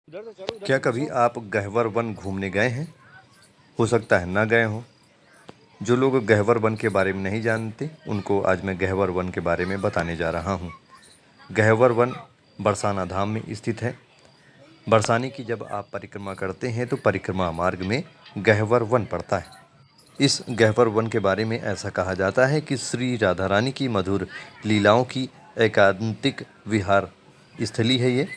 क्या कभी आप गह्वर वन घूमने गए हैं? हो सकता है ना गए हों। जो लोग गह्वर वन के बारे में नहीं जानते, उनको आज मैं गह्वर वन के बारे में बताने जा रहा हूँ। गह्वर वन बरसाना धाम में स्थित है। बरसाने की जब आप परिक्रमा करते हैं तो परिक्रमा मार्ग में गह्वर वन पड़ता है। इस गह्वर वन के बारे में ऐसा कहा जाता है कि श्री राधा रानी की मधुर लीलाओं की एकांतिक विहार स्थली है ये,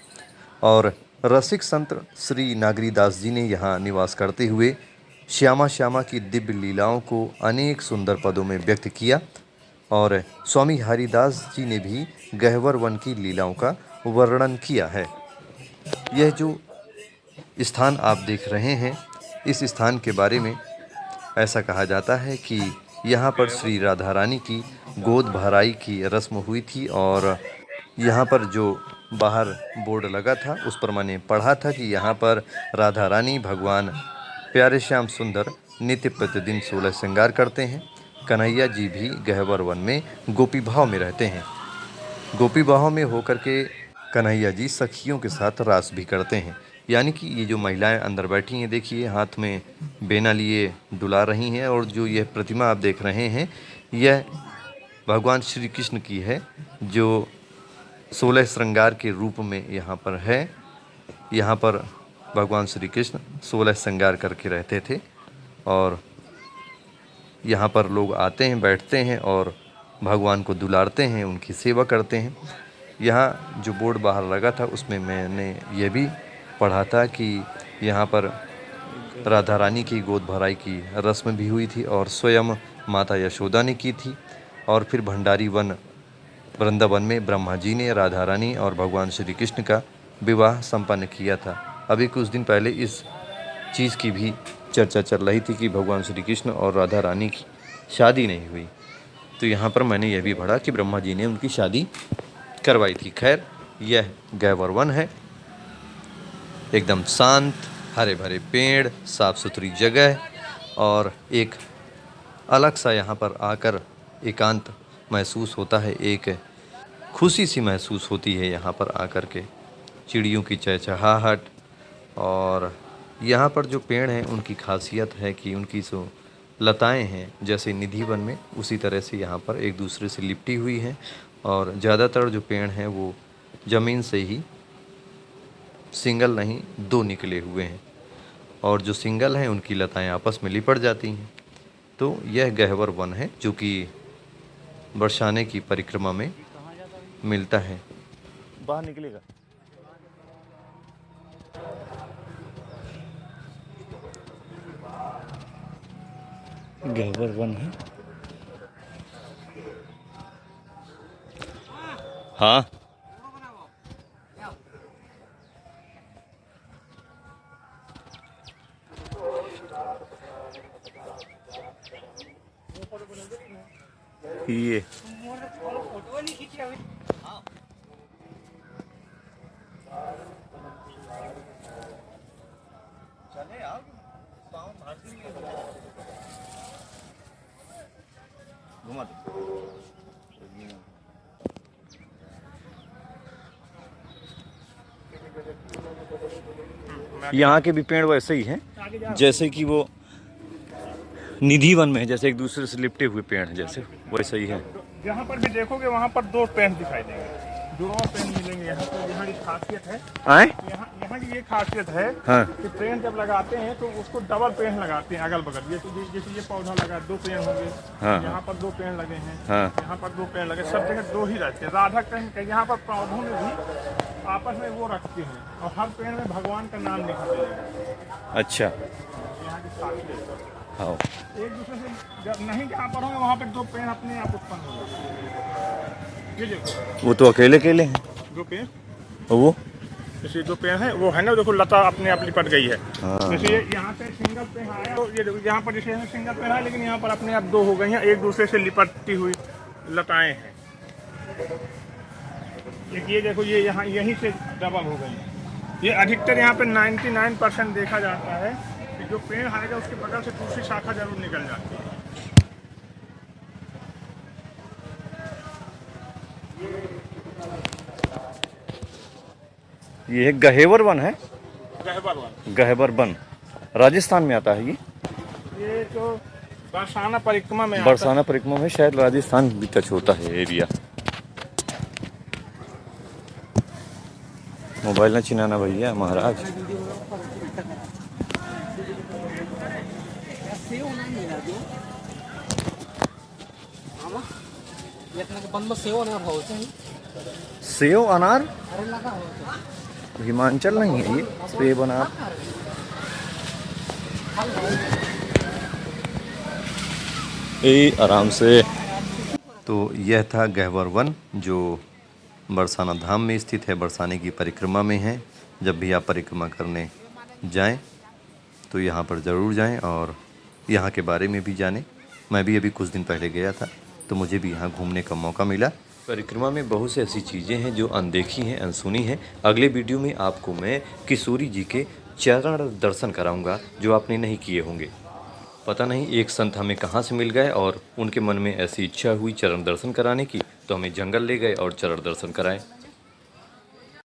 और रसिक संत श्री नागरीदास जी ने यहाँ निवास करते हुए श्यामा श्यामा की दिव्य लीलाओं को अनेक सुंदर पदों में व्यक्त किया। और स्वामी हरिदास जी ने भी गह्वर वन की लीलाओं का वर्णन किया है। यह जो स्थान आप देख रहे हैं, इस स्थान के बारे में ऐसा कहा जाता है कि यहाँ पर श्री राधा रानी की गोद भराई की रस्म हुई थी, और यहाँ पर जो बाहर बोर्ड लगा था उस पर मैंने पढ़ा था कि यहाँ पर राधा रानी भगवान प्यारे श्याम सुंदर नित्य प्रतिदिन 16 श्रृंगार करते हैं। कन्हैया जी भी गह्वर वन में गोपी भाव में रहते हैं। गोपी भाव में होकर के कन्हैया जी सखियों के साथ रास भी करते हैं। यानी कि ये जो महिलाएं अंदर बैठी हैं, देखिए हाथ में बेना लिए डुला रही हैं, और जो यह प्रतिमा आप देख रहे हैं यह भगवान श्री कृष्ण की है, जो 16 श्रृंगार के रूप में यहाँ पर है। यहाँ पर भगवान श्री कृष्ण 16 श्रृंगार करके रहते थे, और यहाँ पर लोग आते हैं, बैठते हैं और भगवान को दुलारते हैं, उनकी सेवा करते हैं। यहाँ जो बोर्ड बाहर लगा था उसमें मैंने ये भी पढ़ा था कि यहाँ पर राधा रानी की गोद भराई की रस्म भी हुई थी, और स्वयं माता यशोदा ने की थी। और फिर भंडारी वन वृंदावन में ब्रह्मा जी ने राधा रानी और भगवान श्री कृष्ण का विवाह संपन्न किया था। अभी कुछ दिन पहले इस चीज़ की भी चर्चा चल रही थी कि भगवान श्री कृष्ण और राधा रानी की शादी नहीं हुई। तो यहाँ पर मैंने यह भी पढ़ा कि ब्रह्मा जी ने उनकी शादी करवाई थी। खैर, यह गह्वर वन है, एकदम शांत, हरे भरे पेड़, साफ सुथरी जगह, और एक अलग सा यहाँ पर आकर एकांत महसूस होता है। एक खुशी सी महसूस होती है यहाँ पर आकर के, चिड़ियों की चहचहाहट। और यहाँ पर जो पेड़ हैं उनकी खासियत है कि उनकी जो लताएं हैं, जैसे निधि वन में, उसी तरह से यहाँ पर एक दूसरे से लिपटी हुई हैं। और ज़्यादातर जो पेड़ हैं वो ज़मीन से ही सिंगल नहीं 2 निकले हुए हैं, और जो सिंगल हैं उनकी लताएं आपस में लिपट जाती हैं। तो यह गह्वर वन है जो कि बरसाने की परिक्रमा में मिलता है। बाहर निकलेगा। गह्वर वन है। हाँ, ये घुमा दो। यहाँ के भी पेड़ वैसे ही हैं जैसे कि वो निधि वन में है, जैसे एक दूसरे से लिपटे हुए पेड़ हैं, जैसे वैसे ही है। जहाँ पर भी देखोगे वहाँ पर 2 पेड़ दिखाई देंगे, 2 और पेड़ मिलेंगे यहाँ पर। यहाँ की खासियत है, आए? यहाँ की ये खासियत है हाँ। कि पेड़ जब लगाते हैं तो उसको डबल पेड़ लगाते हैं अगल बगल। जैसे ये पौधा लगा, 2 पेड़ होंगे। हाँ। यहाँ पर 2 पेड़ लगे हैं। हाँ। यहाँ पर 2 पेड़ लगे, सब जगह 2 ही रहते हैं। राधा कहीं यहाँ पर पौधों में भी आपस में वो रखते हैं, और हर पेड़ में भगवान का नाम लिखते हैं। अच्छा, यहाँ की खासियत है। हाँ। एक दूसरे से जब नहीं जहाँ पर होंगे वहाँ पे 2 पेड़ अपने आप उत्पन्न हो जाते हैं। ये देखो, वो तो अकेले अकेले हैं। 2 पेड़, और वो जैसे 2 पेड़ है वो है ना, देखो लता अपने आप लिपट गई है। हाँ। जैसे यहाँ पे सिंगल पेड़ आया, तो ये देखो यहाँ पर जैसे सिंगल पेड़ है, लेकिन यहाँ पर अपने आप 2 हो गई हैं, एक दूसरे से लिपटती हुई लताएं हैं। ये देखो, ये यहाँ यहीं से डबल हो गई है। ये अधिकतर यहाँ पे 99% देखा जाता है कि जो पेड़ आएगा उसके बगल से दूसरी शाखा जरूर निकल जाती है। ये गह्वर वन है। गहवर वन। गहवर वन राजस्थान में आता है ये जो बरसाना परिक्रमा में आता बरसाना परिक्रमा में शायद राजस्थान भी टच होता है एरिया। मोबाइल ना चिनाना भैया महाराज। सेव अनार हिमाचल नहीं है ये सेव अनार। ए आराम से। तो यह था गहवर वन जो बरसाना धाम में स्थित है, बरसाने की परिक्रमा में है। जब भी आप परिक्रमा करने जाएं तो यहाँ पर ज़रूर जाएं और यहाँ के बारे में भी जानें। मैं भी अभी कुछ दिन पहले गया था तो मुझे भी यहाँ घूमने का मौका मिला। परिक्रमा में बहुत सी ऐसी चीज़ें हैं जो अनदेखी हैं, अनसुनी हैं। अगले वीडियो में आपको मैं किशोरी जी के चरण दर्शन कराऊंगा जो आपने नहीं किए होंगे। पता नहीं एक संत हमें कहाँ से मिल गए और उनके मन में ऐसी इच्छा हुई चरण दर्शन कराने की, तो हमें जंगल ले गए और चरण दर्शन कराए।